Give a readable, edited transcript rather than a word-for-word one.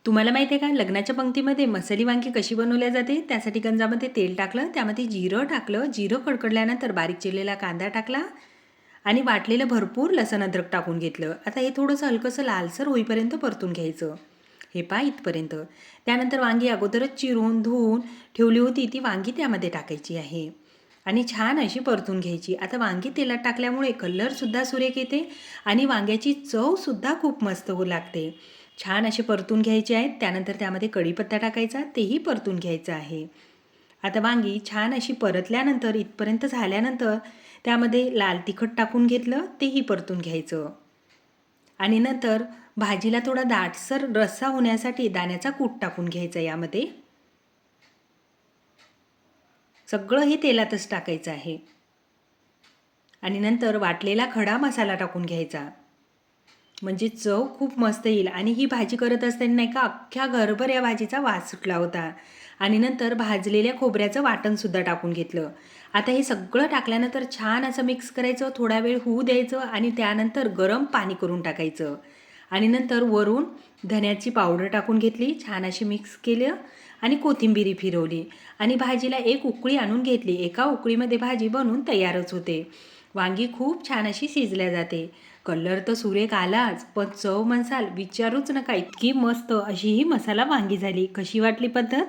तुम्हाला माहिती आहे का, लग्नाच्या पंक्तीमध्ये मसाली वांगी कशी बनवल्या जाते? त्यासाठी गंजामध्ये तेल टाकलं, त्यामध्ये जिरं टाकलं. जिरं कडकडल्यानंतर बारीक चिरलेला कांदा टाकला आणि वाटलेलं भरपूर लसण अद्रक टाकून घेतलं. आता हे थोडंसं हलकंसं लालसर होईपर्यंत परतून घ्यायचं. हे पहा इथपर्यंत. त्यानंतर वांगी अगोदरच चिरून धुवून ठेवली होती, ती वांगी त्यामध्ये टाकायची आहे आणि छान अशी परतून घ्यायची. आता वांगी तेलात टाकल्यामुळे कलरसुद्धा सुरेख येते आणि वांग्याची चवसुद्धा खूप मस्त लागते. छान असे परतून घ्यायचे आहेत. त्यानंतर त्यामध्ये कढीपत्ता टाकायचा, तेही परतून घ्यायचं आहे. आता वांगी छान अशी परतल्यानंतर इथपर्यंत झाल्यानंतर त्यामध्ये लाल तिखट टाकून घेतलं, तेही परतून घ्यायचं आणि नंतर भाजीला थोडा दाटसर रस्सा होण्यासाठी दाण्याचा कूट टाकून घ्यायचा. यामध्ये सगळं हे तेलातच टाकायचं आहे आणि नंतर वाटलेला खडा मसाला टाकून घ्यायचा, म्हणजे चव खूप मस्त येईल. आणि ही भाजी करत असताना नाही का, अख्ख्या घरभर या भाजीचा वास सुटला होता. आणि नंतर भाजलेल्या खोबऱ्याचं वाटणसुद्धा टाकून घेतलं. आता हे सगळं टाकल्यानंतर छान असं मिक्स करायचं, थोडा वेळ होऊ द्यायचं आणि त्यानंतर गरम पाणी करून टाकायचं आणि नंतर वरून धन्याची पावडर टाकून घेतली, छान अशी मिक्स केलं आणि कोथिंबीर फिरवली आणि भाजीला एक उकळी आणून घेतली. एका उकळीमध्ये भाजी बनवून तयारच होते. वांगी खूप छान अशी शिजल्या जाते. कलर तर सुरेख आलाच, पण चव म्हणसाल विचारूच नका, इतकी मस्त अशी ही मसाला वांगी झाली. कशी वाटली पद्धत?